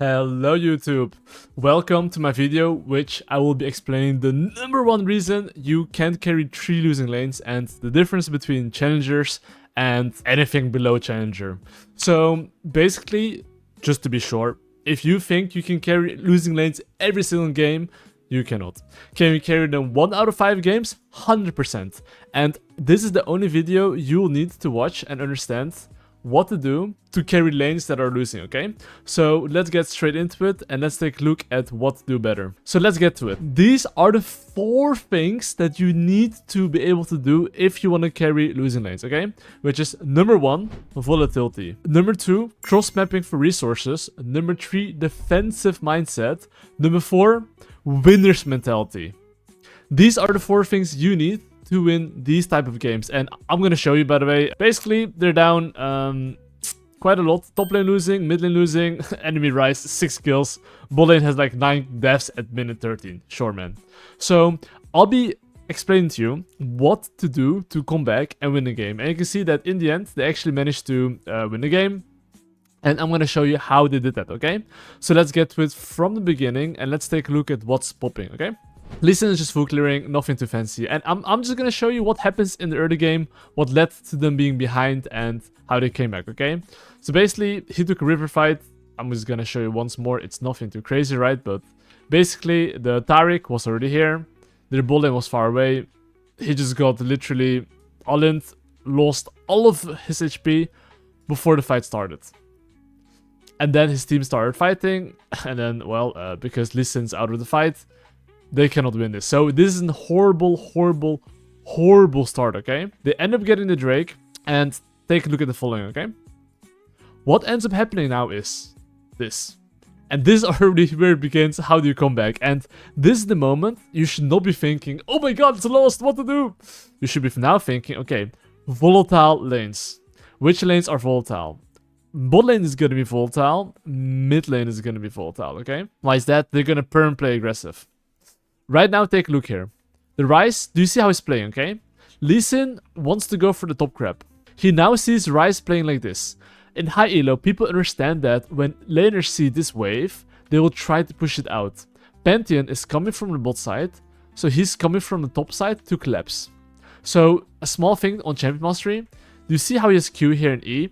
Hello YouTube, welcome to my video which I will be explaining the number one reason you can't carry 3 losing lanes and the difference between challengers and anything below challenger. So basically, just to be sure, if you think you can carry losing lanes every single game, you cannot. Can you carry them 1 out of 5 games? 100%. And this is the only video you will need to watch and understand what to do to carry lanes that are losing, okay? So let's get straight into it and let's take a look at what to do better. So let's get to it. These are the 4 things that you need to be able to do if you want to carry losing lanes, okay? Which is number 1, volatility. Number 2, cross mapping for resources. Number 3, defensive mindset. Number 4, winner's mentality. These are the 4 things you need to win these type of games, and I'm gonna show you, by the way. Basically, they're down quite a lot. Top lane losing, mid lane losing, enemy rise 6 kills, bot lane has like 9 deaths at minute 13. Sure, man. So I'll be explaining to you what to do to come back and win the game, and you can see that in the end they actually managed to win the game. And I'm gonna show you how they did that, okay? So let's get to it from the beginning and let's take a look at what's popping, okay? Lee Sin is just full clearing, nothing too fancy. And I'm just gonna show you what happens in the early game, what led to them being behind, and how they came back, okay? So basically, he took a river fight. I'm just gonna show you once more. It's nothing too crazy, right? But basically, the Taric was already here. Their bot lane was far away. He just got literally all-in, lost all of his HP before the fight started. And then his team started fighting, and then, well, because Lee Sin's out of the fight, they cannot win this. So this is a horrible start, okay? They end up getting the Drake, and take a look at the following, okay? What ends up happening now is this. And this is already where it begins. How do you come back? And this is the moment you should not be thinking, oh my god, it's lost, what to do? You should be now thinking, okay, volatile lanes. Which lanes are volatile? Bot lane is gonna be volatile, mid lane is gonna be volatile, okay? Why is that? They're gonna perm play aggressive. Right now, take a look here. The Ryze, do you see how he's playing, okay? Lee Sin wants to go for the top crab. He now sees Ryze playing like this. In high elo, people understand that when laners see this wave, they will try to push it out. Pantheon is coming from the bot side, so he's coming from the top side to collapse. So, a small thing on Champion Mastery. Do you see how he has Q here in E?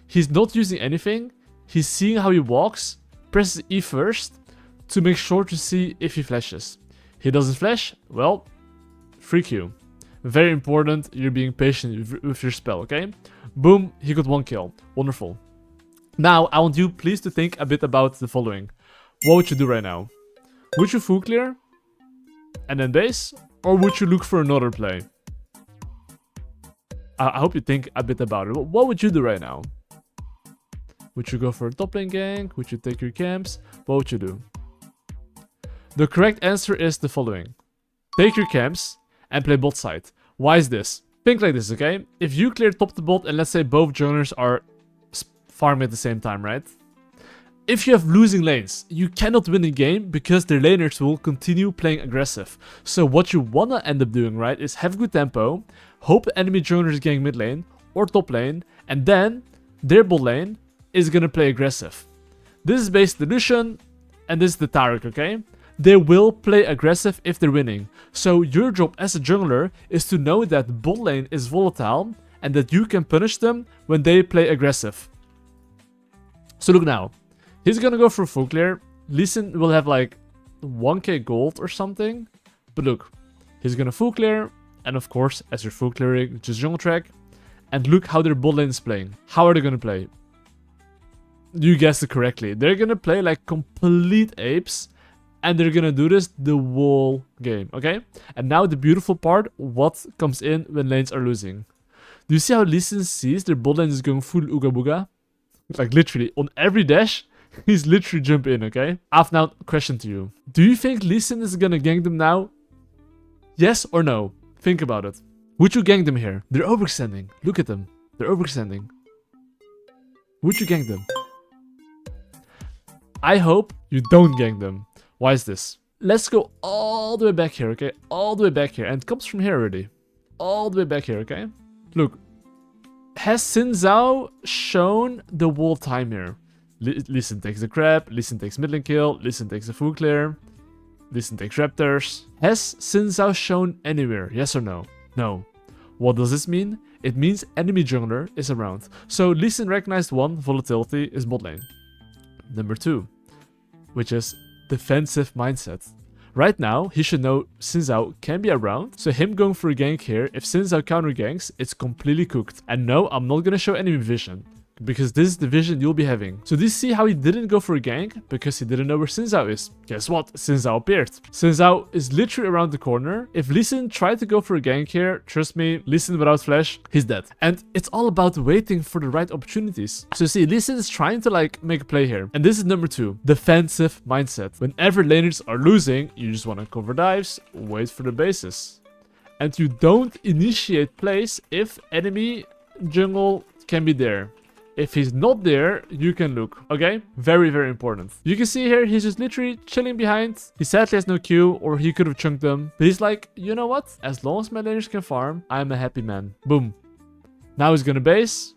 He's not using anything. He's seeing how he walks, presses E first, to make sure to see if he flashes. He doesn't flash, well, free Q. Very important, you're being patient with your spell, okay? Boom, he got 1 kill. Wonderful. Now, I want you please to think a bit about the following. What would you do right now? Would you full clear and then base? Or would you look for another play? I hope you think a bit about it. What would you do right now? Would you go for a top lane gank? Would you take your camps? What would you do? The correct answer is the following. Take your camps and play bot side. Why is this? Think like this, okay? If you clear top to bot and let's say both junglers are farming at the same time, right? If you have losing lanes, you cannot win the game because their laners will continue playing aggressive. So what you wanna end up doing, right, is have good tempo, hope enemy junglers gang mid lane or top lane, and then their bot lane is gonna play aggressive. This is basically the Lucian, and this is the Taric, okay? They will play aggressive if they're winning. So your job as a jungler is to know that bot lane is volatile and that you can punish them when they play aggressive. So look now. He's gonna go for full clear. Lee Sin will have like 1k gold or something. But look, he's gonna full clear. And of course, as you're full clearing, just jungle track. And look how their bot lane is playing. How are they gonna play? You guessed it correctly. They're gonna play like complete apes. And they're gonna do this the whole game, okay? And now the beautiful part, what comes in when lanes are losing. Do you see how Lee Sin sees their bot lane is going full ooga booga? Like literally, on every dash, he's literally jump in, okay? I have now a question to you. Do you think Lee Sin is gonna gank them now? Yes or no? Think about it. Would you gank them here? They're overextending. Look at them. They're overextending. Would you gank them? I hope you don't gank them. Why is this? Let's go all the way back here, okay? All the way back here. And it comes from here already. All the way back here, okay? Look. Has Xin Zhao shown the wall time here? Lee Sin takes the crab, Lee Sin takes mid lane kill, Lee Sin takes the full clear, Lee Sin takes raptors. Has Xin Zhao shown anywhere? Yes or no? No. What does this mean? It means enemy jungler is around. So Lee Sin recognized 1, volatility is bot lane. Number 2, which is defensive mindset. Right now, he should know Xin Zhao can be around, so him going for a gank here, if Xin Zhao counter ganks, it's completely cooked. And no, I'm not gonna show enemy vision, because this is the vision you'll be having. So do you see how he didn't go for a gank? Because he didn't know where Xin Zhao is. Guess what? Xin Zhao appeared. Xin Zhao is literally around the corner. If Lee Sin tried to go for a gank here, trust me, Lee Sin without flash, he's dead. And it's all about waiting for the right opportunities. So see, Lee Sin is trying to like make a play here. And this is number 2, defensive mindset. Whenever laners are losing, you just want to cover dives, wait for the bases. And you don't initiate plays if enemy jungle can be there. If he's not there, you can look, okay? Very, very important. You can see here, he's just literally chilling behind. He sadly has no Q, or he could have chunked them. But he's like, you know what? As long as my laners can farm, I'm a happy man. Boom. Now he's gonna base.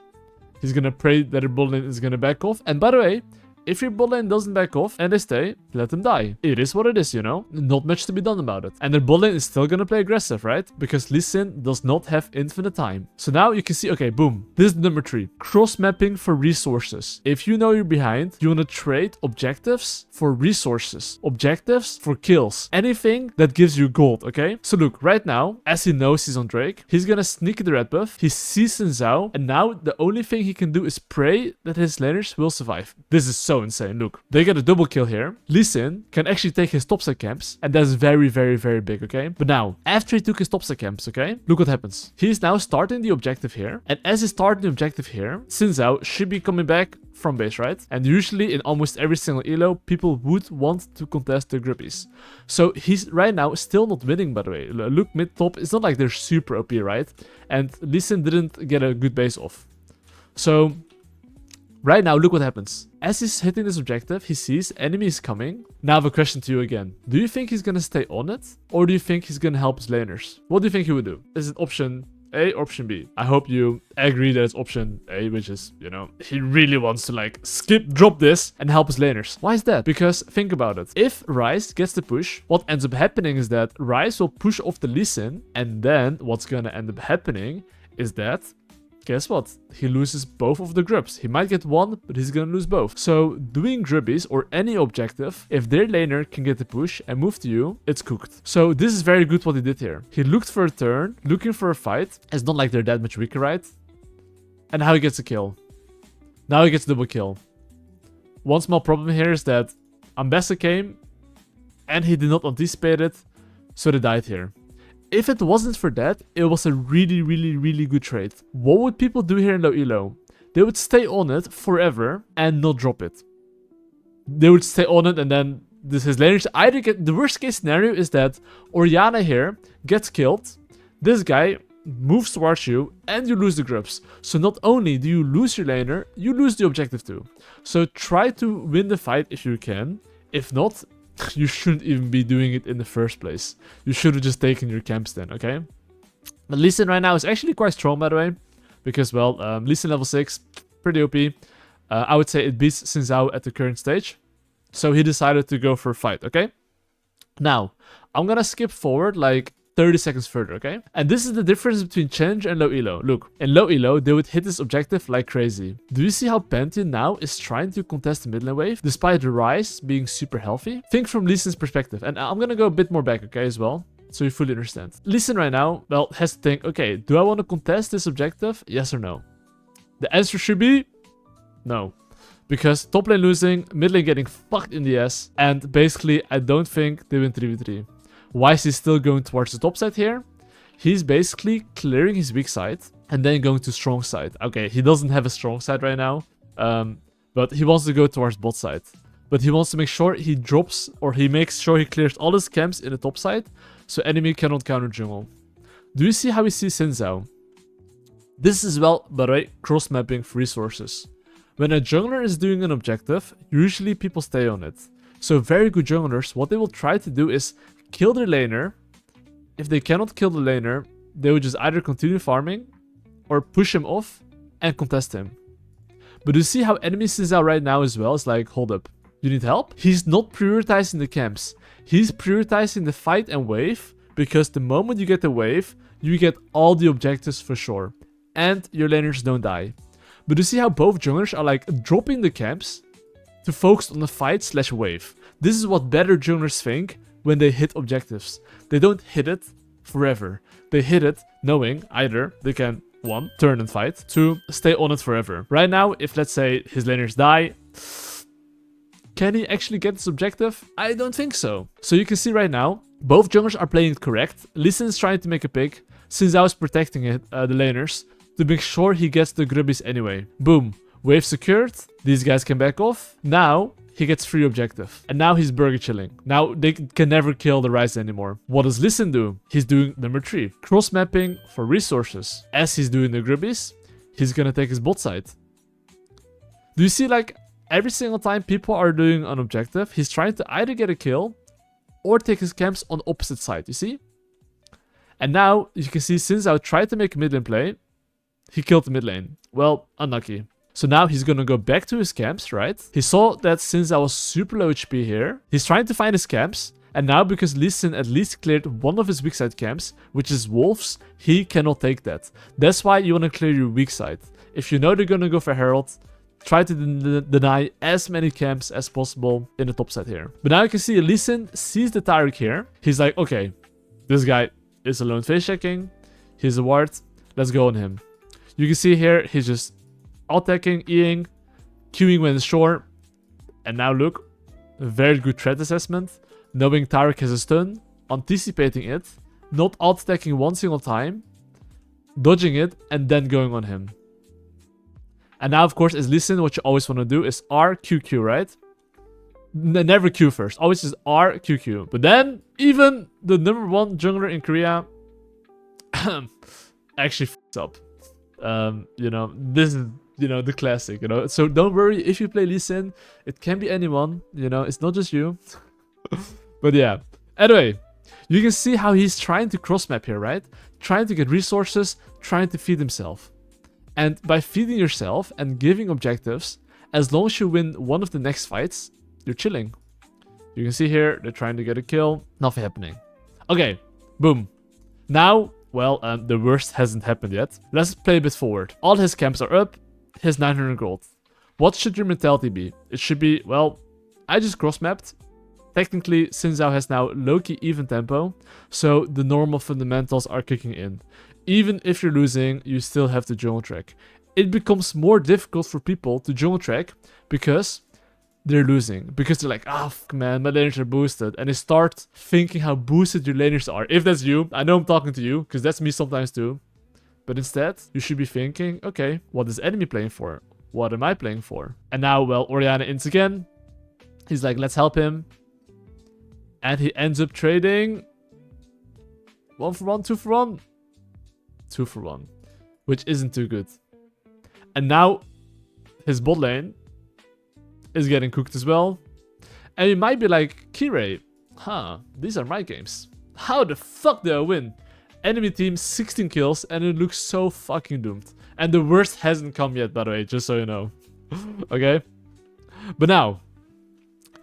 He's gonna pray that the bot lane is gonna back off. And by the way, if your bot lane doesn't back off and they stay, let them die. It is what it is, you know? Not much to be done about it. And their bot lane is still gonna play aggressive, right? Because Lee Sin does not have infinite time. So now you can see, okay, boom. This is number 3. Cross-mapping for resources. If you know you're behind, you wanna trade objectives for resources. Objectives for kills. Anything that gives you gold, okay? So look, right now, as he knows he's on Drake, he's gonna sneak the red buff. He sees Xin Zhao, and now the only thing he can do is pray that his laners will survive. This is so insane. Look, they get a double kill here. Lee Sin can actually take his topside camps, and that's very, very, very big, okay? But now, after he took his topside camps, okay, look what happens. He's now starting the objective here, and as he's starting the objective here, Xin Zhao should be coming back from base, right? And usually in almost every single elo, people would want to contest the grippies. So he's right now still not winning, by the way. Look, mid top, it's not like they're super OP, right? And Lee Sin didn't get a good base off. So right now, look what happens. As he's hitting this objective, he sees enemy is coming. Now I have a question to you again. Do you think he's gonna stay on it? Or do you think he's gonna help his laners? What do you think he would do? Is it option A or option B? I hope you agree that it's option A, which is, you know, he really wants to like drop this and help his laners. Why is that? Because think about it. If Ryze gets the push, what ends up happening is that Ryze will push off the Lee Sin, and then what's gonna end up happening is that, guess what? He loses both of the grubs. He might get one, but he's gonna lose both. So doing grubbies or any objective, if their laner can get the push and move to you, it's cooked. So this is very good what he did here. He looked for a turn, looking for a fight. It's not like they're that much weaker, right? And now he gets a kill. Now he gets a double kill. One small problem here is that Ambessa came and he did not anticipate it, so they died here. If it wasn't for that, it was a really, really, really good trade. What would people do here in low elo? They would stay on it forever and not drop it. They would stay on it, and then his laners either get... The worst case scenario is that Orianna here gets killed. This guy moves towards you and you lose the grubs. So not only do you lose your laner, you lose the objective too. So try to win the fight if you can. If not, you shouldn't even be doing it in the first place. You should have just taken your camps then, okay? But Lee Sin right now is actually quite strong, by the way. Because, well, Lee Sin level 6, pretty OP. I would say it beats Xin Zhao at the current stage. So he decided to go for a fight, okay? Now, I'm gonna skip forward like 30 seconds further, okay? And this is the difference between challenge and low elo. Look, in low elo, they would hit this objective like crazy. Do you see how Pantheon now is trying to contest the mid lane wave, despite the Ryze being super healthy? Think from Lee Sin's perspective, and I'm gonna go a bit more back, okay, as well, so you fully understand. Lee Sin right now, well, has to think, okay, do I want to contest this objective? Yes or no? The answer should be no. Because top lane losing, mid lane getting fucked in the ass, and basically, I don't think they win 3v3. Why is he still going towards the top side here? He's basically clearing his weak side and then going to strong side. Okay, he doesn't have a strong side right now, but he wants to go towards bot side. But he wants to make sure he drops, or he makes sure he clears all his camps in the top side, so enemy cannot counter jungle. Do you see how we see Xin Zhao? This is, well, by the way, cross-mapping for resources. When a jungler is doing an objective, usually people stay on it. So very good junglers, what they will try to do is kill their laner. If they cannot kill the laner, they would just either continue farming or push him off and contest him. But you see how enemy Sinzao right now as well is like, hold up, you need help? He's not prioritizing the camps. He's prioritizing the fight and wave, because the moment you get the wave, you get all the objectives for sure. And your laners don't die. But you see how both junglers are like dropping the camps to focus on the fight slash wave. This is what better junglers think when they hit objectives. They don't hit it forever. They hit it knowing either they can 1, turn and fight, 2, stay on it forever. Right now, if let's say his laners die, can he actually get this objective? I don't think so. So you can see right now, both junglers are playing it correct. Lee Sin is trying to make a pick. Sinzao is protecting it, the laners, to make sure he gets the grubbies anyway. Boom. Wave secured. These guys can back off. Now, he gets free objective. And now he's burger chilling. Now, they can never kill the Ryze anymore. What does Lee Sin do? He's doing number 3. Cross-mapping for resources. As he's doing the grubbies, he's gonna take his bot side. Do you see, like, every single time people are doing an objective, he's trying to either get a kill or take his camps on opposite side, you see? And now, you can see Sinzao tried to make a mid lane play. He killed the mid lane. Well, unlucky. So now he's gonna go back to his camps, right? He saw that Sinzao was super low HP here. He's trying to find his camps. And now, because Lee Sin at least cleared one of his weak side camps, which is wolves, he cannot take that. That's why you want to clear your weak side. If you know they're gonna go for Herald, try to deny as many camps as possible in the top side here. But now you can see Lee Sin sees the Taric here. He's like, okay, this guy is alone face checking. He's a ward. Let's go on him. You can see here, he's just attacking, Eing, queuing when it's short. And now look, a very good threat assessment. Knowing Taric has a stun, anticipating it, not alt-attacking one single time, dodging it, and then going on him. And now, of course, as Lee Sin, what you always want to do is R, Q, Q, right? Never Q first. Always just R, Q, Q. But then, even the number 1 jungler in Korea actually f***s up. You know, this is, you know, the classic, you know. So don't worry, if you play Lee Sin, it can be anyone, you know, it's not just you. But yeah, anyway, you can see how he's trying to cross map here, right? Trying to get resources, trying to feed himself. And by feeding yourself and giving objectives, as long as you win one of the next fights, you're chilling. You can see here, they're trying to get a kill, nothing happening. Okay, boom. Now, well, the worst hasn't happened yet. Let's play a bit forward. All his camps are up, his 900 gold. What should your mentality be? It should be, well, I just cross-mapped. Technically, Sinzao has now low-key even tempo, so the normal fundamentals are kicking in. Even if you're losing, you still have the jungle track. It becomes more difficult for people to jungle track because they're losing. Because they're like, ah, fuck man, my laners are boosted. And they start thinking how boosted your laners are. If that's you, I know I'm talking to you, because that's me sometimes too. But instead, you should be thinking, okay, what is enemy playing for? What am I playing for? And now, well, Orianna ins again. He's like, let's help him. And he ends up trading 1 for 1, 2 for 1. 2 for 1. Which isn't too good. And now, his bot lane is getting cooked as well. And you might be like, Kirei, huh, these are my games. How the fuck did I win? Enemy team 16 kills and it looks so fucking doomed. And the worst hasn't come yet, by the way, just so you know. Okay? But now,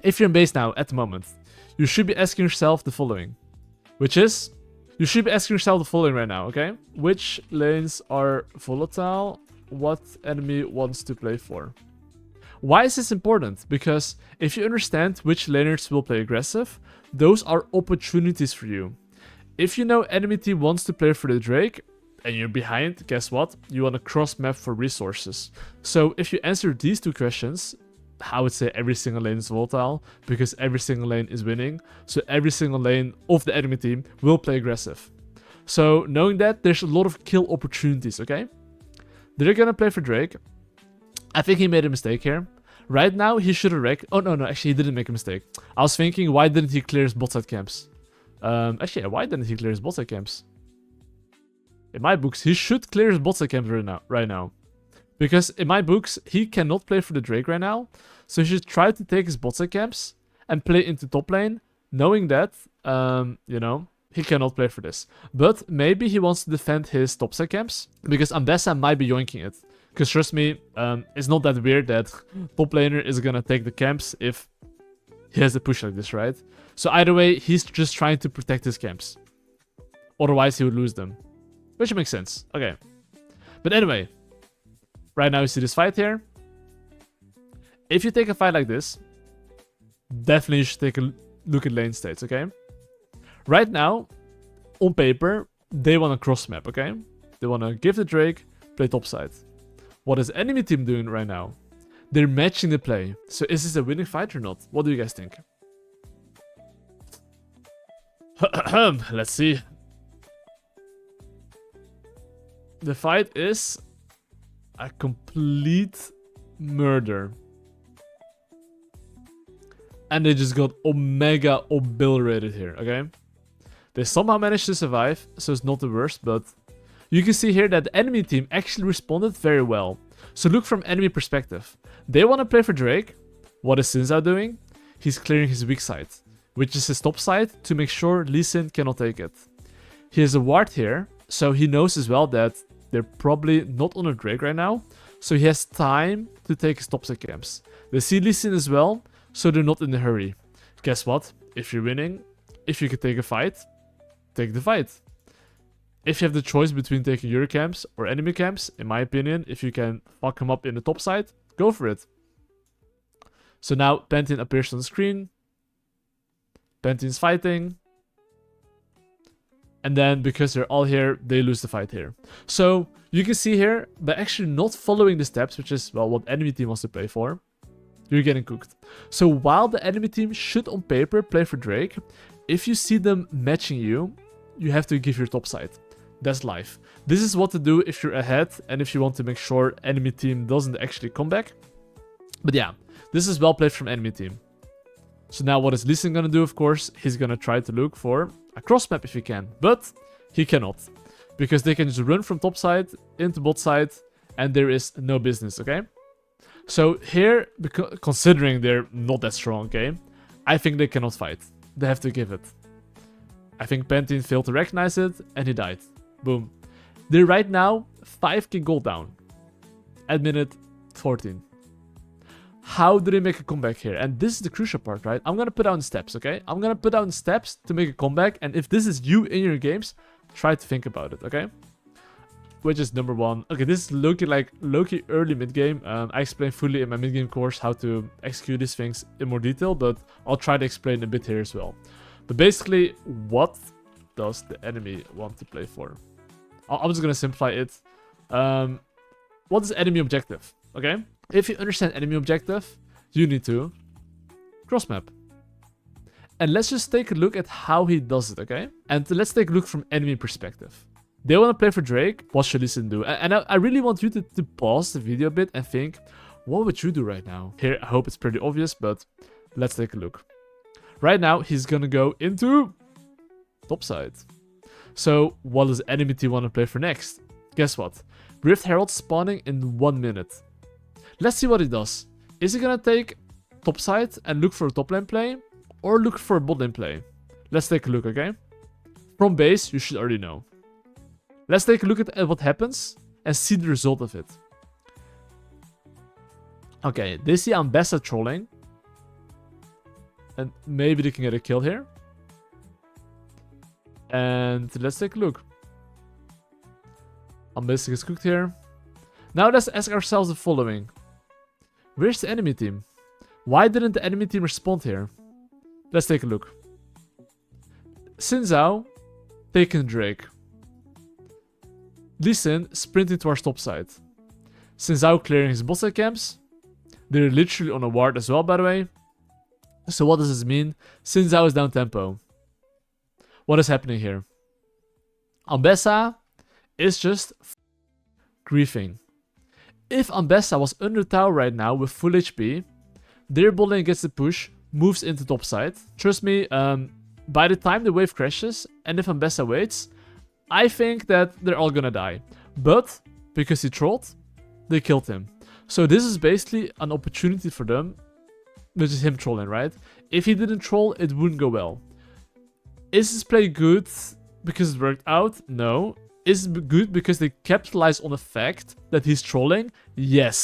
if you're in base now, at the moment, you should be asking yourself the following. Which is, you should be asking yourself the following right now, okay? Which lanes are volatile? What enemy wants to play for? Why is this important? Because if you understand which laners will play aggressive, those are opportunities for you. If you know enemy team wants to play for the Drake, and you're behind, guess what? You want to cross map for resources. So if you answer these 2 questions, I would say every single lane is volatile, because every single lane is winning. So every single lane of the enemy team will play aggressive. So knowing that, there's a lot of kill opportunities, okay? They're gonna play for Drake. I think he made a mistake here. Right now, he should have wrecked. Oh, no, actually, he didn't make a mistake. I was thinking, why didn't he clear his bot side camps? Actually, why didn't he clear his bot side camps? In my books, he should clear his bot side camps right now. Because in my books, he cannot play for the Drake right now. So he should try to take his bot side camps and play into top lane, knowing that, you know, he cannot play for this. But maybe he wants to defend his top side camps, because Ambessa might be yoinking it. Because trust me, it's not that weird that top laner is gonna take the camps if he has a push like this, right? So either way, he's just trying to protect his camps. Otherwise, he would lose them. Which makes sense. Okay. But anyway, right now you see this fight here. If you take a fight like this, definitely you should take a look at lane states, okay? Right now, on paper, they want to cross map, okay? They want to give the Drake, play topside. What is enemy team doing right now? They're matching the play. So is this a winning fight or not? What do you guys think? Let's see. The fight is a complete murder. And they just got omega obliterated here, okay? They somehow managed to survive, so it's not the worst, but you can see here that the enemy team actually responded very well. So look from enemy perspective. They want to play for Drake. What is Xin Zhao doing? He's clearing his weak side, which is his top side, to make sure Lee Sin cannot take it. He has a ward here, so he knows as well that they're probably not on a Drake right now, so he has time to take his top side camps. They see Lee Sin as well, so they're not in a hurry. Guess what? If you're winning, if you can take a fight, take the fight. If you have the choice between taking your camps or enemy camps, in my opinion, if you can fuck him up in the top side, go for it. So now Pantheon appears on the screen. Pantheon's fighting. And then because they're all here, they lose the fight here. So you can see here, by actually not following the steps, which is, well, what enemy team wants to play for, you're getting cooked. So while the enemy team should on paper play for Drake, if you see them matching you, you have to give your top side. That's life. This is what to do if you're ahead and if you want to make sure enemy team doesn't actually come back. But yeah, this is well played from enemy team. So now what is Lee Sin gonna do, of course? He's gonna try to look for a cross map if he can. But he cannot. Because they can just run from top side into bot side and there is no business, okay? So here, considering they're not that strong, okay? I think they cannot fight. They have to give it. I think Pantheon failed to recognize it and he died. Boom. They're right now 5k gold down at minute 14. How do they make a comeback here? And this is the crucial part, right? I'm gonna put down steps, okay? I'm gonna put down steps to make a comeback. And if this is you in your games, try to think about it, okay? Which is number one. Okay, this is Loki early mid game. I explain fully in my mid game course how to execute these things in more detail, but I'll try to explain a bit here as well. But basically, what does the enemy want to play for? I'm just gonna simplify it. What is enemy objective? Okay, if you understand enemy objective, you need to cross map. And let's just take a look at how he does it, okay? And let's take a look from enemy perspective. They want to play for Drake. What should Lee Sin do? And I really want you to pause the video a bit and think, what would you do right now? Here, I hope it's pretty obvious, but let's take a look. Right now, he's gonna go into top side. So, what does enemy team want to play for next? Guess what? Rift Herald spawning in 1 minute. Let's see what he does. Is he gonna take top side and look for a top lane play? Or look for a bot lane play? Let's take a look, okay? From base, you should already know. Let's take a look at what happens and see the result of it. Okay, they see Ambessa trolling. And maybe they can get a kill here. And let's take a look. Ambessa gets cooked here. Now let's ask ourselves the following. Where's the enemy team? Why didn't the enemy team respond here? Let's take a look. Xin Zhao taking Drake. Lee Sin sprinting towards top side. Xin Zhao clearing his bot side camps. They're literally on a ward as well, by the way. So what does this mean? Xin Zhao is down tempo. What is happening here? Ambessa is just griefing. If Ambessa was under tower right now with full HP, their bot lane gets the push, moves into top side. Trust me, by the time the wave crashes, and if Ambessa waits, I think that they're all gonna die. But, because he trolled, they killed him. So this is basically an opportunity for them, which is him trolling, right? If he didn't troll, it wouldn't go well. Is this play good because it worked out? No. Is it good because they capitalize on the fact that he's trolling? Yes.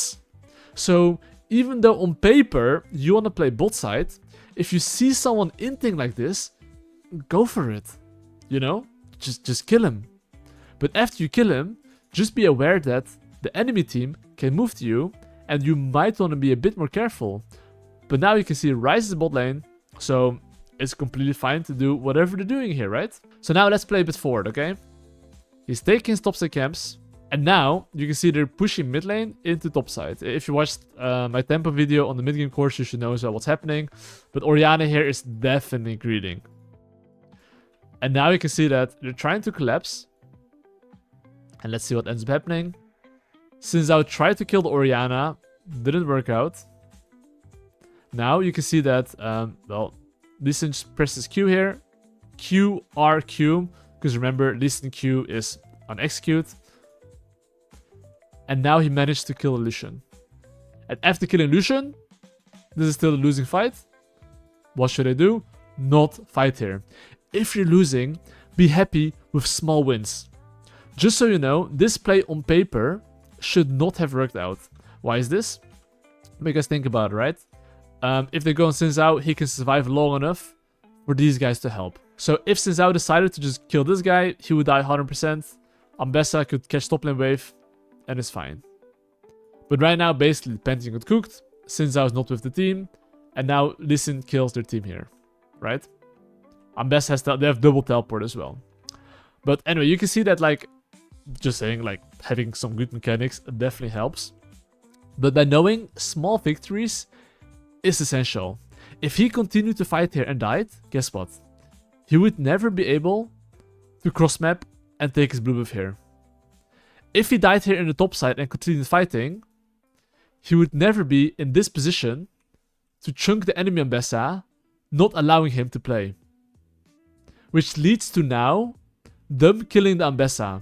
So even though on paper you want to play bot side, if you see someone inting like this, go for it. You know? Just kill him. But after you kill him, just be aware that the enemy team can move to you and you might want to be a bit more careful. But now you can see Ryze is bot lane, so it's completely fine to do whatever they're doing here, right? So now let's play a bit forward, okay? He's taking his topside camps, and now you can see they're pushing mid lane into topside. If you watched my tempo video on the mid game course, you should know as well what's happening. But Orianna here is definitely greeting. And now you can see that they're trying to collapse. And let's see what ends up happening. Since I tried to kill the Orianna, didn't work out. Now you can see that, well, Lee Sin presses Q here. Q, R, Q. Because remember, Lee Sin Q is on execute. And now he managed to kill Lucian. And after killing Lucian, this is still a losing fight. What should I do? Not fight here. If you're losing, be happy with small wins. Just so you know, this play on paper should not have worked out. Why is this? Because think about it, right? If they go on Xin Zhao, he can survive long enough for these guys to help. So if Xin Zhao decided to just kill this guy, he would die 100%. Ambessa could catch top lane wave, and it's fine. But right now, basically, the Pantheon got cooked. Xin Zhao is not with the team, and now Lee Sin kills their team here, right? Ambessa has they have double teleport as well. But anyway, you can see that, like, just saying, like, having some good mechanics definitely helps. But by knowing small victories is essential. If he continued to fight here and died, guess what? He would never be able to cross map and take his blue buff here. If he died here in the top side and continued fighting, he would never be in this position to chunk the enemy Ambessa, not allowing him to play. Which leads to now them killing the Ambessa.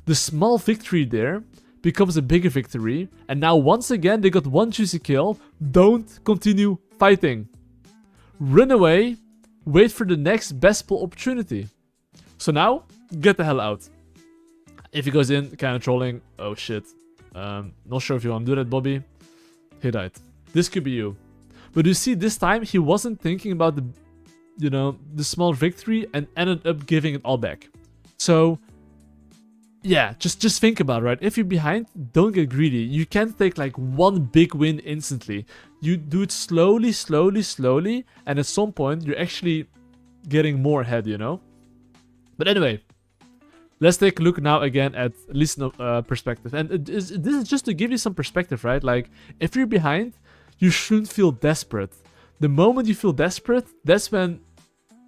The small victory there becomes a bigger victory, and now once again they got one juicy kill. Don't continue fighting. Run away, wait for the next best pull opportunity. So now, get the hell out. If he goes in, kind of trolling, oh shit. Not sure if you want to do that, Bobby. He died. This could be you. But you see, this time he wasn't thinking about the, you know, the small victory and ended up giving it all back. So yeah, just think about it, right? If you're behind, don't get greedy. You can't take like one big win instantly. You do it slowly, slowly, slowly, and at some point you're actually getting more ahead, you know? But anyway, let's take a look now again at Lee's perspective. And this is just to give you some perspective, right? Like, if you're behind, you shouldn't feel desperate. The moment you feel desperate, that's when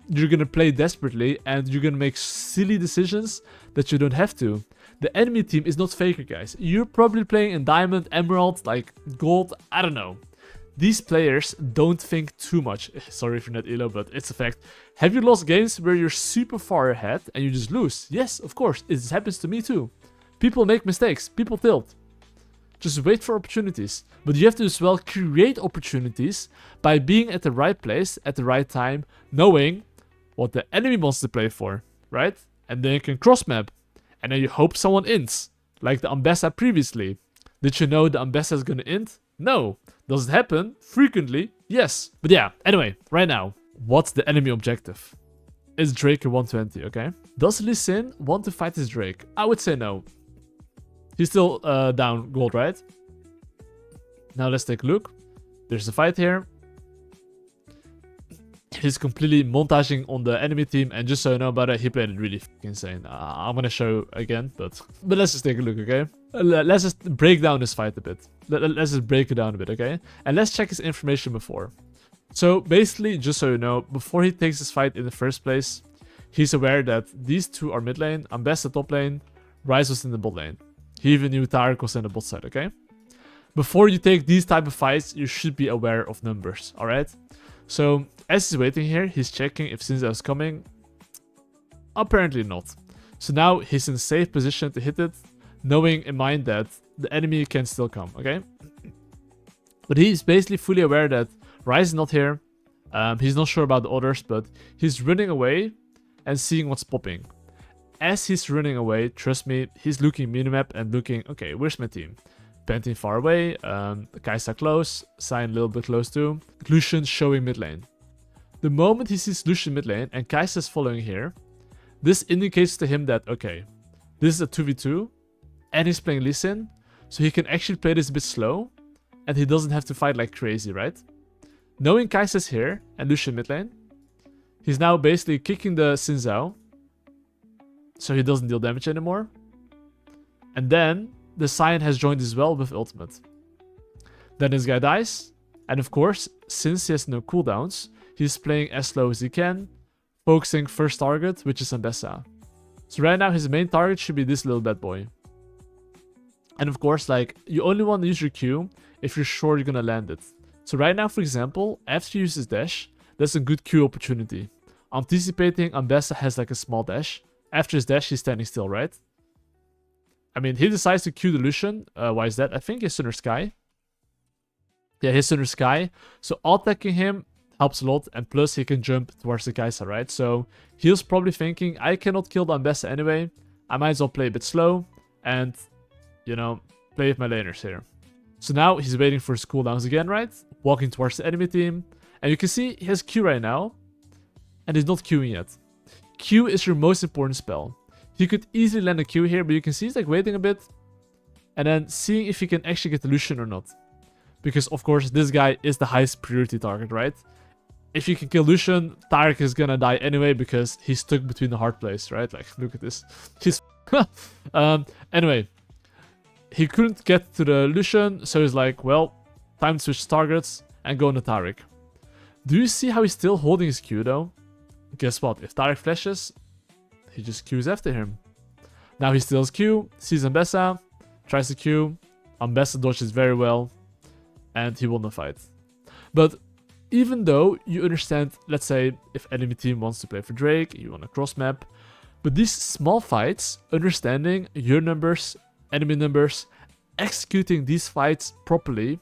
you're gonna play desperately and you're gonna make silly decisions that you don't have to. The enemy team is not faker, guys. You're probably playing in Diamond, Emerald, like Gold, I don't know. These players don't think too much. Sorry for that, Elo, but it's a fact. Have you lost games where you're super far ahead and you just lose? Yes, of course. It happens to me too. People make mistakes. People tilt. Just wait for opportunities. But you have to as well create opportunities by being at the right place at the right time, knowing what the enemy wants to play for, right? And then you can cross map. And then you hope someone ints, like the Ambessa previously. Did you know the Ambessa is gonna int? No. Does it happen? Frequently? Yes. But yeah, anyway, right now, what's the enemy objective? It's Drake at 120, okay? Does Lee Sin want to fight his Drake? I would say no. He's still down gold, right? Now let's take a look. There's a fight here. He's completely montaging on the enemy team, and just so you know about it, he played it really insane. I'm gonna show again, but let's just take a look, okay? Let's just break down this fight a bit. Let's just break it down a bit, okay? And let's check his information before. So basically, just so you know, before he takes this fight in the first place, he's aware that these two are mid lane, Ambessa top lane, Ryze was in the bot lane. He even knew Tarek was in the bot side, okay? Before you take these type of fights, you should be aware of numbers, alright? So, as he's waiting here, he's checking if Xin Zhao is coming. Apparently not. So now he's in a safe position to hit it, knowing in mind that the enemy can still come, okay? But he's basically fully aware that Ryze is not here. He's not sure about the others, but he's running away and seeing what's popping. as he's running away, trust me, he's looking minimap and looking, okay, where's my team? Pantheon far away, Kai'Sa close, Sign a little bit close too, Lucian showing mid lane. The moment he sees Lucian mid lane and Kai'Sa's following here, this indicates to him that, okay, this is a 2v2, and he's playing Lee Sin, so he can actually play this a bit slow, and he doesn't have to fight like crazy, right? Knowing Kai'Sa's here and Lucian mid lane, he's now basically kicking the Xin Zhao, so he doesn't deal damage anymore. And then the Sion has joined as well with ultimate. Then this guy dies, and of course, since he has no cooldowns, he's playing as slow as he can, focusing first target, which is Ambessa. So right now his main target should be this little bad boy. And of course, like, you only want to use your Q if you're sure you're gonna land it. So right now, for example, after you use his dash, that's a good Q opportunity. Anticipating Ambessa has like a small dash. After his dash, he's standing still, right? I mean, he decides to Q the Lucian. Why is that? I think he's Thunder Sky. Yeah, he's Thunder Sky. So attacking him helps a lot. And plus, he can jump towards the Kai'Sa, right? So he was probably thinking, I cannot kill the Ambessa anyway. I might as well play a bit slow. And, you know, play with my laners here. So now he's waiting for his cooldowns again, right? Walking towards the enemy team. And you can see he has Q right now. And he's not Qing yet. Q is your most important spell. He could easily land a Q here, but you can see he's like waiting a bit. And then seeing if he can actually get the Lucian or not. Because of course this guy is the highest priority target, right? If you can kill Lucian, Taric is gonna die anyway because he's stuck between the hard place, right? Like, look at this. He's anyway. He couldn't get to the Lucian, so he's like, well, time to switch targets and go on the Taric. Do you see how he's still holding his Q though? Guess what? If Taric flashes, he just Qs after him. Now he steals Q, sees Ambessa, tries to Q. Ambessa dodges very well, and he won the fight. But even though you understand, let's say, if enemy team wants to play for Drake, you want to cross map, but these small fights, understanding your numbers, enemy numbers, executing these fights properly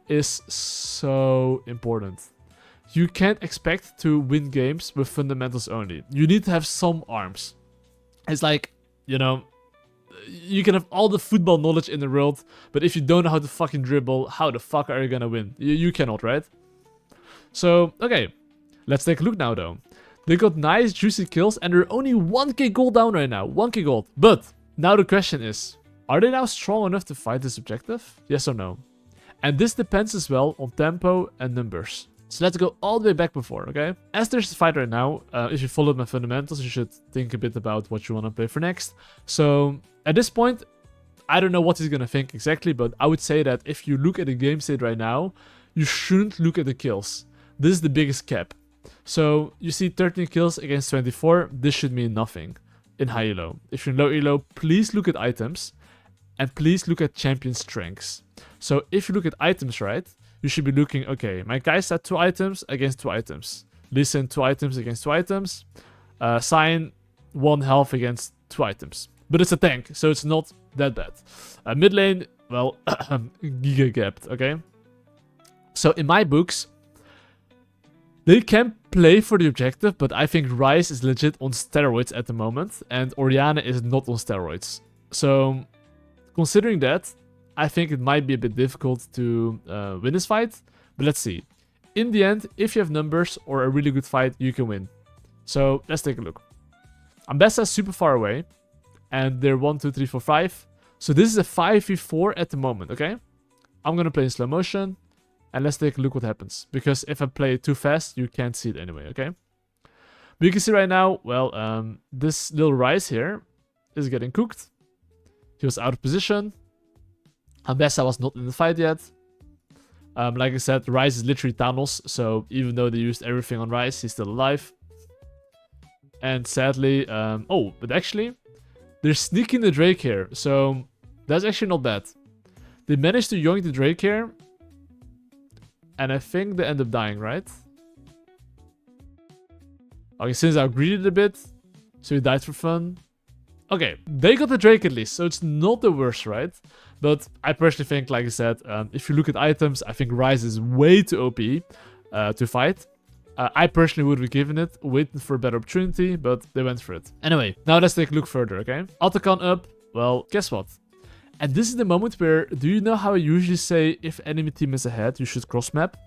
is so important. You can't expect to win games with fundamentals only. You need to have some arms. It's like, you know, you can have all the football knowledge in the world, but if you don't know how to fucking dribble, how the fuck are you gonna win? You cannot, right? So, okay. Let's take a look now, though. They got nice, juicy kills, and they're only 1k gold down right now. 1k gold. But, now the question is, are they now strong enough to fight this objective? Yes or no? And this depends as well on tempo and numbers. So let's go all the way back before, okay? As there's a fight right now, if you followed my fundamentals, you should think a bit about what you want to play for next. So at this point, I don't know what he's going to think exactly, but I would say that if you look at the game state right now, you shouldn't look at the kills. This is the biggest cap. So you see 13 kills against 24. This should mean nothing in high elo. If you're in low elo, please look at items and please look at champion strengths. So if you look at items, right? You should be looking, okay, my guys had 2 items against 2 items. Listen, 2 items against 2 items. Sign 1 health against 2 items. But it's a tank, so it's not that bad. Mid lane, well, giga gapped, okay? So in my books, they can play for the objective, but I think Ryze is legit on steroids at the moment, and Orianna is not on steroids. So, considering that, I think it might be a bit difficult to win this fight, but let's see. In the end, if you have numbers or a really good fight, you can win. So let's take a look. Ambessa is super far away, and they're 1, 2, 3, 4, 5. So this is a 5v4 at the moment, okay? I'm gonna play in slow motion, and let's take a look what happens. Because if I play it too fast, you can't see it anyway, okay? But you can see right now, well, this little Ryze here is getting cooked. He was out of position. Ambessa was not in the fight yet. Like I said, Ryze is literally Thanos, so even though they used everything on Ryze, he's still alive. And sadly, oh, but actually, they're sneaking the Drake here, so that's actually not bad. They managed to yoink the Drake here, and I think they end up dying, right? Okay, since I greeted a bit, so he died for fun. Okay, they got the Drake at least, so it's not the worst, right? But I personally think, like I said, if you look at items, I think Ryze is way too OP to fight. I personally would have given it, waiting for a better opportunity, but they went for it. Anyway, now let's take a look further, okay? Otacon up. Well, guess what? And this is the moment where, do you know how I usually say if enemy team is ahead, you should cross map?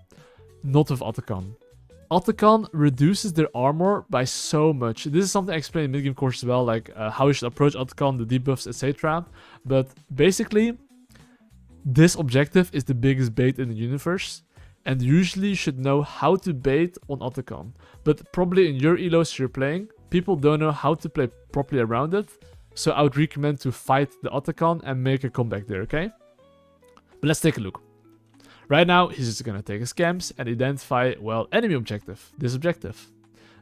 Not with Otacon. Otacon reduces their armor by so much. This is something I explained in the mid-game course as well, like how you should approach Otacon, the debuffs, etc. But basically, this objective is the biggest bait in the universe. And usually you should know how to bait on Otacon. But probably in your elos you're playing, people don't know how to play properly around it. So I would recommend to fight the Otacon and make a comeback there, okay? But let's take a look. Right now, he's just gonna take his camps and identify, well, enemy objective. This objective.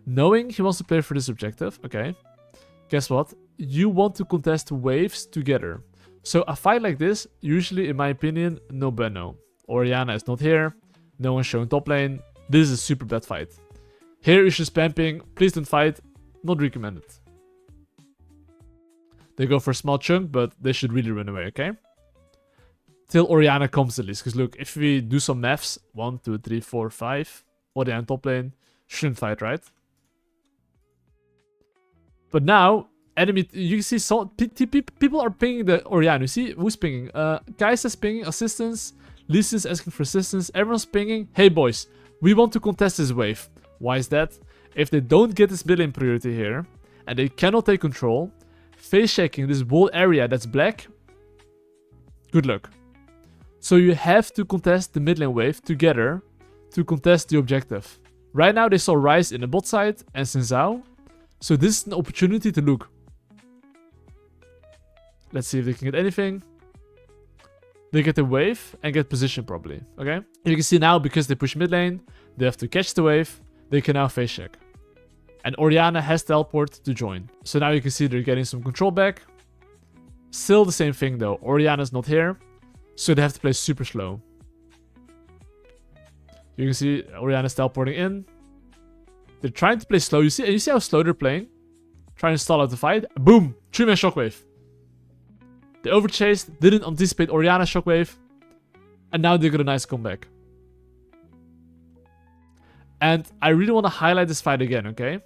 Knowing he wants to play for this objective, okay? Guess what? You want to contest waves together. So a fight like this, usually in my opinion, no bueno. Orianna is not here. No one's showing top lane. This is a super bad fight. Here you should spam ping. Please don't fight. Not recommended. They go for a small chunk, but they should really run away, okay? Till Orianna comes at least. Because look, if we do some maths, 1, 2, 3, 4, 5, Orianna top lane, shouldn't fight, right? But now, enemy, you can see some people are pinging the Orianna. You see who's pinging? Kai'Sa is pinging assistance. Lee Sin's asking for assistance. Everyone's pinging. Hey boys, we want to contest this wave. Why is that? If they don't get this mid lane priority here, and they cannot take control, face checking this whole area that's black, good luck. So you have to contest the mid lane wave together to contest the objective. Right now they saw Ryze in the bot side and Xin Zhao. So this is an opportunity to look. Let's see if they can get anything. They get the wave and get position probably, okay? You can see now, because they push mid lane, they have to catch the wave, they can now face check. And Orianna has teleport to join. So now you can see they're getting some control back. Still the same thing though, Orianna's not here, so they have to play super slow. You can see Orianna's teleporting in. They're trying to play slow, you see how slow they're playing? Trying to stall out the fight, boom, 3-man shockwave. They overchased, didn't anticipate Orianna's shockwave, and now they got a nice comeback. And I really want to highlight this fight again, okay?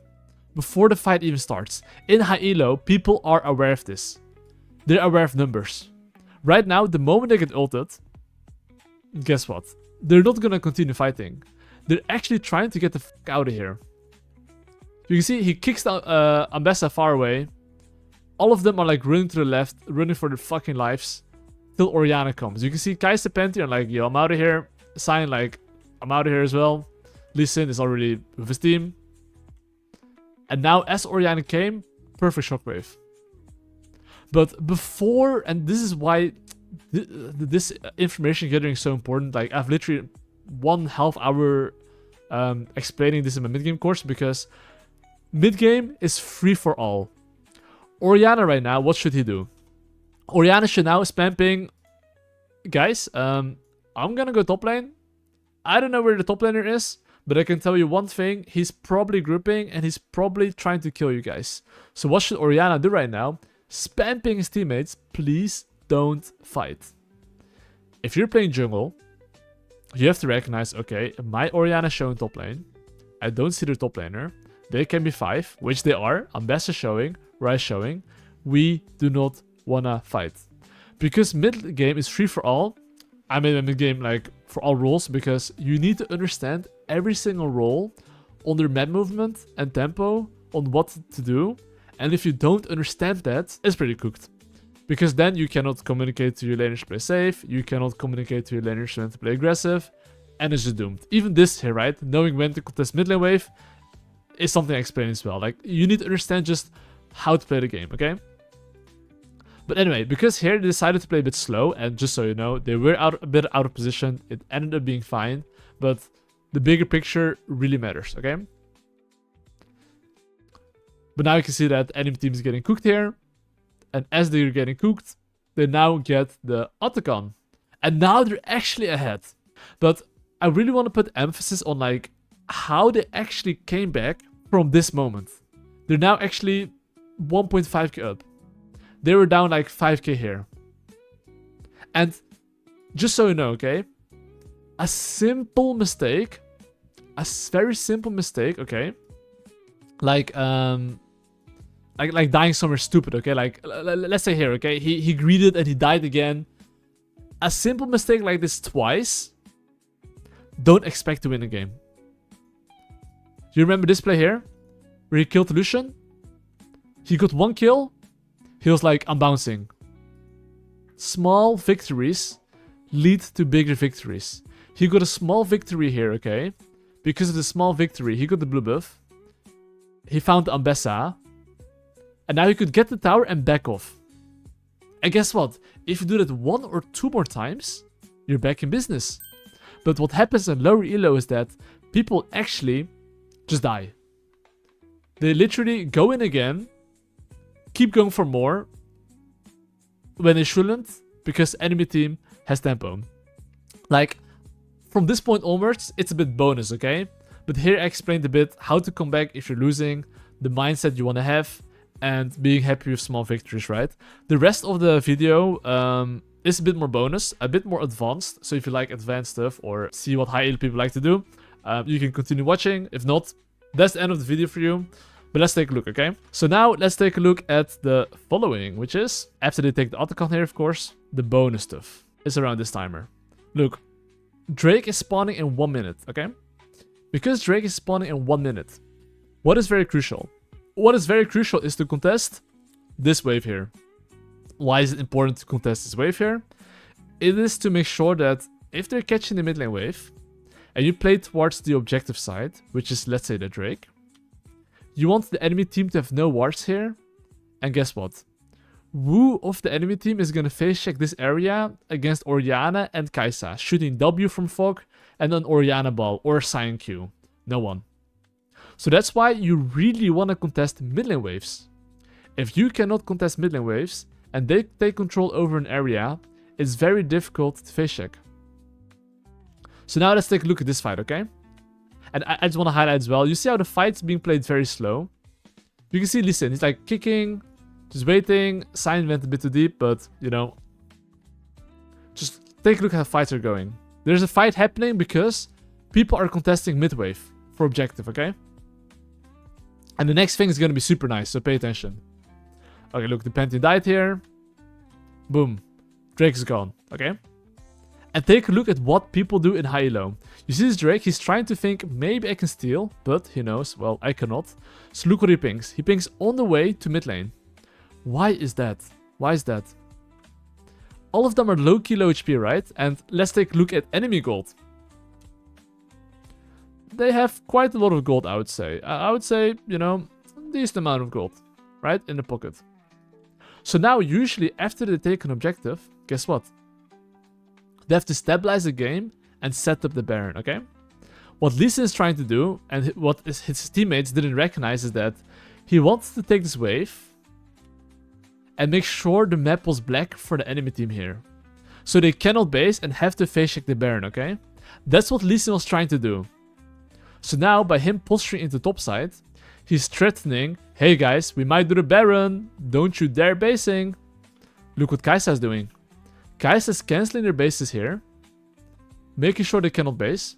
Before the fight even starts. In high elo, people are aware of this. They're aware of numbers. Right now, the moment they get ulted, guess what? They're not gonna continue fighting. They're actually trying to get the fuck out of here. You can see he kicks Ambessa far away. All of them are like running to the left, running for their fucking lives, till Orianna comes. You can see Kai'Sa Pantheon like, yo, I'm out of here. Sign like, I'm out of here as well. Lee Sin is already with his team. And now as Orianna came, perfect shockwave. But before, and this is why this information gathering is so important. Like I've literally 1.5 hour explaining this in my mid-game course, because mid-game is free for all. Orianna right now, what should he do? Orianna should now spam ping. Guys, I'm gonna go top lane. I don't know where the top laner is, but I can tell you one thing. He's probably grouping and he's probably trying to kill you guys. So what should Orianna do right now? Spam ping his teammates. Please don't fight. If you're playing jungle, you have to recognize, okay, my Orianna showing top lane. I don't see the top laner. They can be 5, which they are. Ambessa showing, Ryze showing. We do not wanna fight. Because mid game is free for all. I made a mid game like for all roles, because you need to understand every single role on their map movement and tempo on what to do. And if you don't understand that, it's pretty cooked. Because then you cannot communicate to your laners to play safe, you cannot communicate to your laners when to play aggressive, and it's just doomed. Even this here, right? Knowing when to contest mid lane wave is something I explained as well. Like, you need to understand just how to play the game, okay? But anyway, because here they decided to play a bit slow, and just so you know, they were a bit out of position. It ended up being fine, but the bigger picture really matters, okay? But now you can see that enemy team is getting cooked here, and as they're getting cooked, they now get the Otacon, and now they're actually ahead. But I really want to put emphasis on like how they actually came back from this moment. They're now actually 1.5k up. They were down like 5k here. And just so you know, okay, a simple mistake a very simple mistake, okay? Like dying somewhere stupid, okay? Like, let's say here, okay? He greeted and he died again. A simple mistake like this twice, don't expect to win a game. You remember this play here? Where he killed Lucian? He got 1 kill. He was like, I'm bouncing. Small victories lead to bigger victories. He got a small victory here, okay? Because of the small victory, he got the blue buff. He found the Ambessa. And now he could get the tower and back off. And guess what? If you do that 1 or 2 more times, you're back in business. But what happens in lower elo is that people actually just die. They literally go in again, keep going for more, when they shouldn't, because enemy team has tempo. Like, from this point onwards, it's a bit bonus, okay? But here I explained a bit how to come back if you're losing, the mindset you want to have, and being happy with small victories, right? The rest of the video is a bit more bonus, a bit more advanced. So if you like advanced stuff or see what high elo people like to do, you can continue watching. If not, that's the end of the video for you. But let's take a look, okay? So now let's take a look at the following, which is, after they take the autocon here, of course, the bonus stuff is around this timer. Look, Drake is spawning in 1 minute, okay? Because Drake is spawning in 1 minute, what is very crucial? What is very crucial is to contest this wave here. Why is it important to contest this wave here? It is to make sure that if they're catching the mid lane wave, and you play towards the objective side, which is, let's say, the Drake, you want the enemy team to have no wards here. And guess what? Wu of the enemy team is going to face check this area against Orianna and Kai'Sa, shooting W from Fog and an Orianna ball or Cyan Q. No one. So that's why you really want to contest mid lane waves. If you cannot contest mid lane waves and they take control over an area, it's very difficult to face check. So now let's take a look at this fight, okay? And I just want to highlight as well, you see how the fight's being played very slow? You can see, listen, he's like kicking, just waiting. Cyan went a bit too deep, but, you know, just take a look at how fights are going. There's a fight happening because people are contesting mid wave for objective, okay? And the next thing is going to be super nice, so pay attention. Okay, look, the Pantheon died here. Boom. Drake is gone, okay? And take a look at what people do in high elo. You see this Drake, he's trying to think, maybe I can steal, but he knows, well, I cannot. So look what he pings. He pings on the way to mid lane. Why is that? Why is that? All of them are low-key low HP, right? And let's take a look at enemy gold. They have quite a lot of gold, I would say. I would say, you know, decent amount of gold, right? In the pocket. So now, usually, after they take an objective, guess what? They have to stabilize the game and set up the Baron, okay? What Lee Sin is trying to do, and what his teammates didn't recognize, is that he wants to take this wave and make sure the map was black for the enemy team here. So they cannot base and have to face check the Baron, okay? That's what Lee Sin was trying to do. So now, by him posturing into top side, he's threatening, hey guys, we might do the Baron, don't you dare basing. Look what Kai'Sa is doing. Kai'Sa is cancelling their bases here, making sure they cannot base.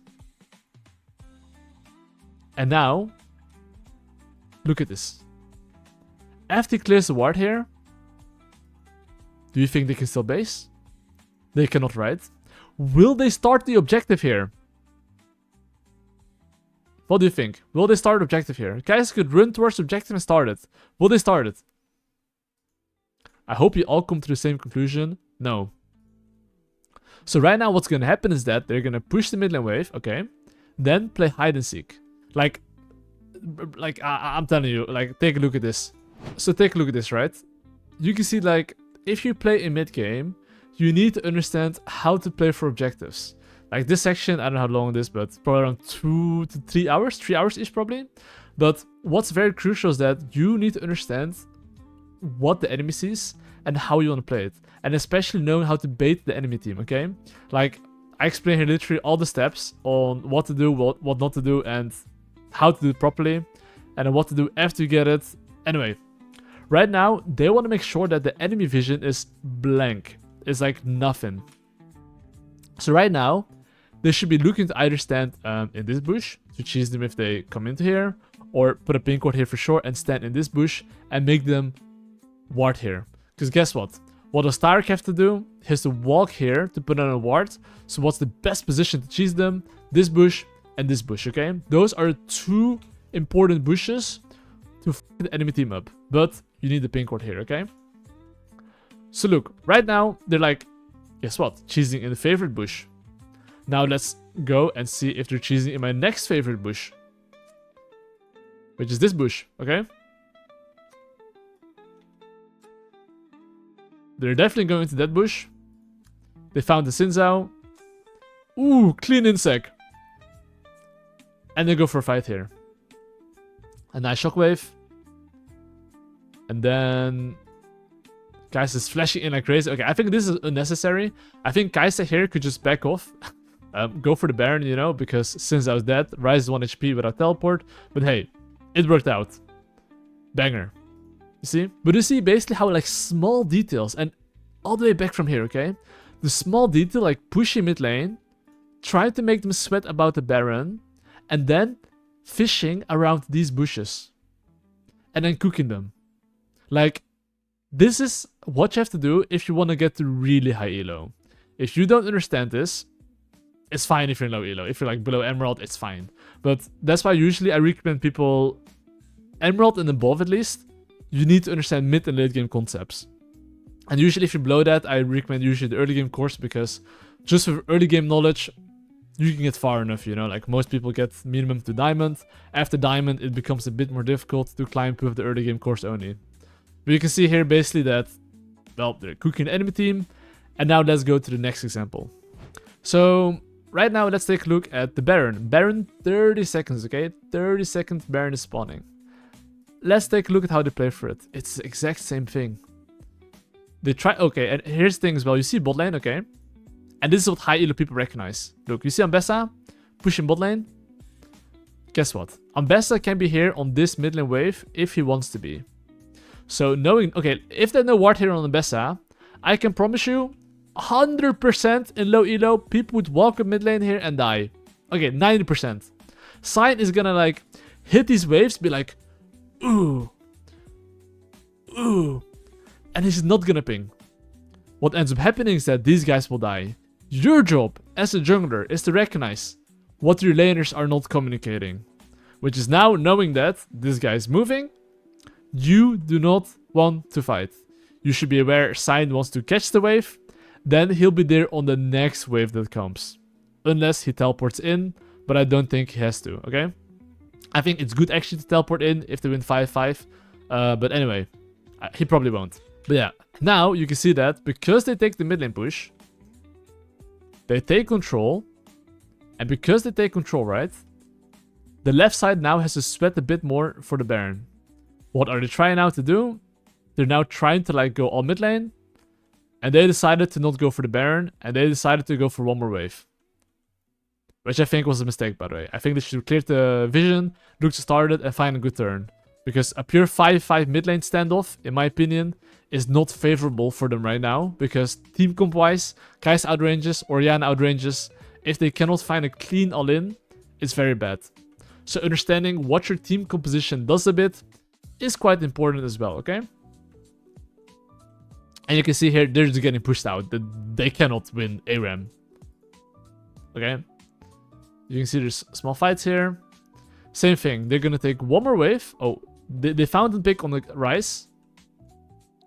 And now, look at this. After he clears the ward here, do you think they can still base? They cannot, right? Will they start the objective here? What do you think? Will they start objective here? Kai'Sa could run towards the objective and start it. Will they start it? I hope you all come to the same conclusion. No. So right now what's going to happen is that they're going to push the mid lane wave, okay? Then play hide and seek. Like I'm telling you, like, take a look at this. So take a look at this, right? You can see, like, if you play in mid game, you need to understand how to play for objectives. Like this section, I don't know how long it is, but probably around 2 to 3 hours, 3 hours-ish probably. But what's very crucial is that you need to understand what the enemy sees and how you want to play it. And especially knowing how to bait the enemy team, okay? Like, I explain here literally all the steps on what to do, what not to do, and how to do it properly. And then what to do after you get it. Anyway, right now, they want to make sure that the enemy vision is blank. It's like nothing. So right now, they should be looking to either stand in this bush, to cheese them if they come into here, or put a pink ward here for sure and stand in this bush and make them ward here. Because guess what? What does Tarek have to do? He has to walk here to put on a ward. So what's the best position to cheese them? This bush and this bush, okay? Those are two important bushes to f the enemy team up. But you need the pink ward here, okay? So look, right now, they're like, guess what? Cheesing in the favorite bush. Now let's go and see if they're cheesing in my next favorite bush. Which is this bush, okay? They're definitely going to that bush. They found the Xin Zhao. Ooh, clean insect. And they go for a fight here. A nice shockwave. And then Kai'Sa is flashing in like crazy. Okay, I think this is unnecessary. I think Kai'Sa here could just back off. Go for the Baron, you know, because since I was dead, Ryze is 1 HP without teleport. But hey, it worked out. Banger. You see? But you see basically how like small details, and all the way back from here, okay? The small detail like pushing mid lane, trying to make them sweat about the Baron, and then fishing around these bushes. And then cooking them. Like, this is what you have to do if you want to get to really high elo. If you don't understand this, it's fine if you're in low elo. If you're like below Emerald, it's fine. But that's why usually I recommend people Emerald and above at least. You need to understand mid and late game concepts. And usually if you're below that, I recommend usually the early game course, because just with early game knowledge, you can get far enough, you know, like most people get minimum to diamond. After diamond, it becomes a bit more difficult to climb with the early game course only. But you can see here basically that, well, they're cooking the enemy team. And now let's go to the next example. So right now, let's take a look at the Baron. Baron, 30 seconds, okay? 30 seconds Baron is spawning. Let's take a look at how they play for it. It's the exact same thing. They try, okay, and here's the thing as well. You see bot lane, okay? And this is what high elo people recognize. Look, you see Ambessa pushing bot lane? Guess what? Ambessa can be here on this mid lane wave if he wants to be. So knowing, okay, if there's no ward here on Ambessa, I can promise you 100% in low elo, people would walk up mid lane here and die. Okay, 90%. Sign is gonna like hit these waves, be like, ooh, ooh, and he's not gonna ping. What ends up happening is that these guys will die. Your job as a jungler is to recognize what your laners are not communicating. Which is now knowing that this guy is moving, you do not want to fight. You should be aware Sign wants to catch the wave, then he'll be there on the next wave that comes. Unless he teleports in, but I don't think he has to, okay? I think it's good actually to teleport in if they win 5-5. But anyway, he probably won't. But yeah, now you can see that because they take the mid lane push, they take control. And because they take control, right? The left side now has to sweat a bit more for the Baron. What are they trying now to do? They're now trying to like go all mid lane. And they decided to not go for the Baron. And they decided to go for one more wave. Which I think was a mistake, by the way. I think they should clear the vision, look to start it, and find a good turn. Because a pure 5-5 mid lane standoff, in my opinion, is not favorable for them right now. Because team comp wise, Kai'Sa outranges, Orianna outranges. If they cannot find a clean all-in, it's very bad. So understanding what your team composition does a bit is quite important as well, okay? And you can see here, they're just getting pushed out. They cannot win ARAM. Okay? You can see there's small fights here. Same thing. They're going to take one more wave. Oh, they found a pick on the Ryze.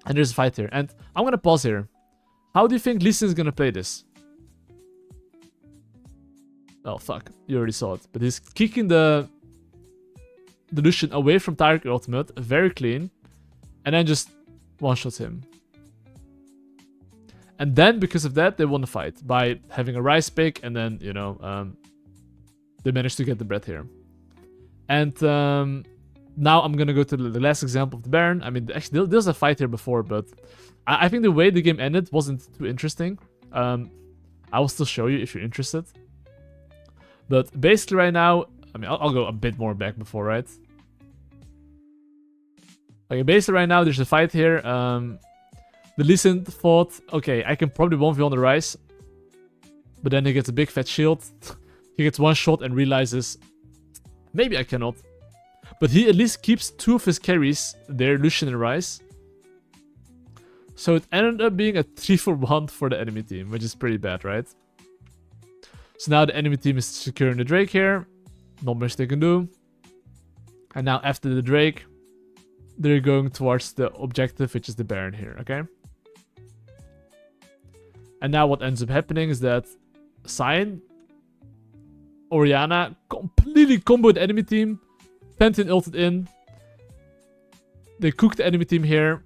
And there's a fight here. And I'm going to pause here. How do you think Lee Sin is going to play this? Oh, fuck. You already saw it. But he's kicking the Lucian away from Tarek ultimate. Very clean. And then just one-shots him. And then, because of that, they won the fight. By having a Ryze pick. And then, you know, they managed to get the bread here. And now I'm going to go to the last example of the Baron. I mean, actually, there was a fight here before. But I think the way the game ended wasn't too interesting. I will still show you if you're interested. But basically right now, I mean, I'll go a bit more back before, right? Okay, basically right now, there's a fight here. The Lee Sin thought, okay, I can probably 1v1 the Ryze. But then he gets a big fat shield. He gets one shot and realizes, Maybe I cannot. But he at least keeps 2 of his carries there, Lucian and Rice. So it ended up being a 3-for-1 for the enemy team, which is pretty bad, right? So now the enemy team is securing the Drake here. Not much they can do. And now after the Drake, they're going towards the objective, which is the Baron here, okay? And now what ends up happening is that Cyan, Orianna completely comboed the enemy team. Pantheon ulted in. They cooked the enemy team here.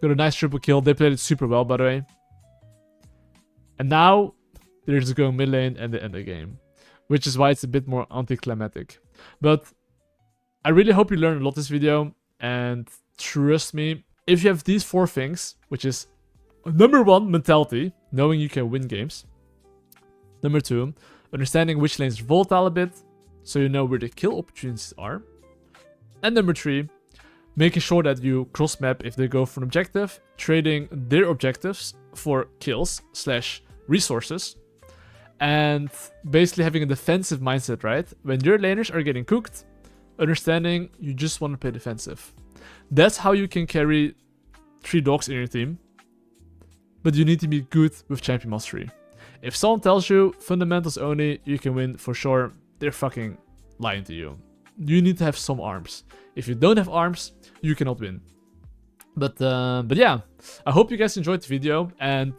Got a nice triple kill. They played it super well, by the way. And now they're just going mid lane and they end the game. Which is why it's a bit more anticlimactic. But I really hope you learned a lot this video. And trust me, if you have these 4 things, which is number 1, mentality, knowing you can win games. Number 2, understanding which lanes are volatile a bit, so you know where the kill opportunities are. And number 3, making sure that you cross map if they go for an objective, trading their objectives for kills / resources. And basically having a defensive mindset, right? When your laners are getting cooked, understanding you just want to play defensive. That's how you can carry 3 dogs in your team. But you need to be good with champion mastery. If someone tells you fundamentals only, you can win for sure, they're fucking lying to you. You need to have some arms. If you don't have arms, you cannot win. But yeah, I hope you guys enjoyed the video. And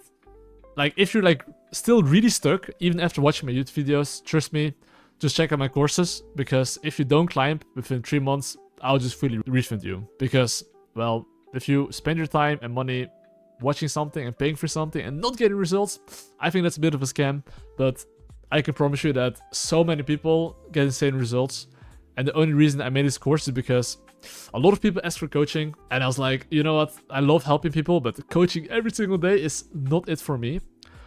like, if you're like still really stuck, even after watching my YouTube videos, trust me, just check out my courses. Because if you don't climb within 3 months, I'll just fully refund you. Because, well, if you spend your time and money watching something and paying for something and not getting results, I think that's a bit of a scam. But I can promise you that so many people get insane results. And the only reason I made this course is because a lot of people ask for coaching. And I was like, you know what? I love helping people, but coaching every single day is not it for me.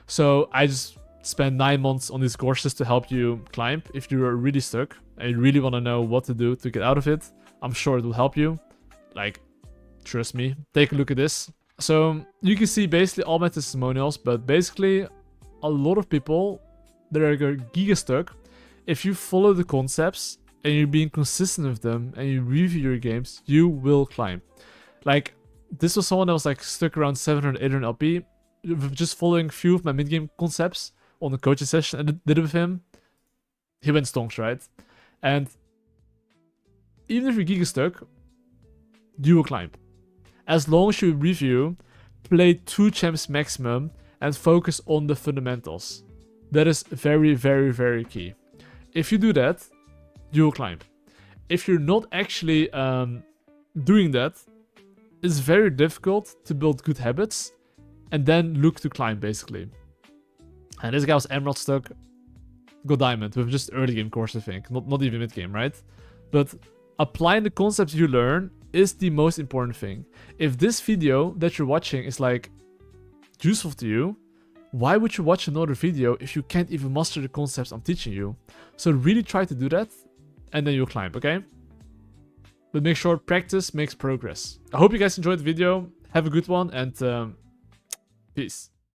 So I just spent 9 months on these courses to help you climb. If you're really stuck and you really want to know what to do to get out of it, I'm sure it will help you. Like, trust me, take a look at this. So you can see basically all my testimonials, but basically a lot of people that are giga stuck, if you follow the concepts and you're being consistent with them and you review your games, you will climb. Like, this was someone that was like stuck around 700, 800 LP, just following a few of my mid-game concepts on the coaching session I did it with him. He went stonks, right? And even if you're giga stuck, you will climb. As long as you review, play 2 champs maximum, and focus on the fundamentals. That is very, very, very key. If you do that, you will climb. If you're not actually doing that, it's very difficult to build good habits and then look to climb, basically. And this guy was Emerald stuck, got Diamond with just early game course, I think. Not even mid game, right? But applying the concepts you learn is the most important thing. If this video that you're watching is like useful to you, why would you watch another video if you can't even master the concepts I'm teaching you? So really try to do that and then you'll climb, okay? But make sure practice makes progress. I hope you guys enjoyed the video. Have a good one and peace.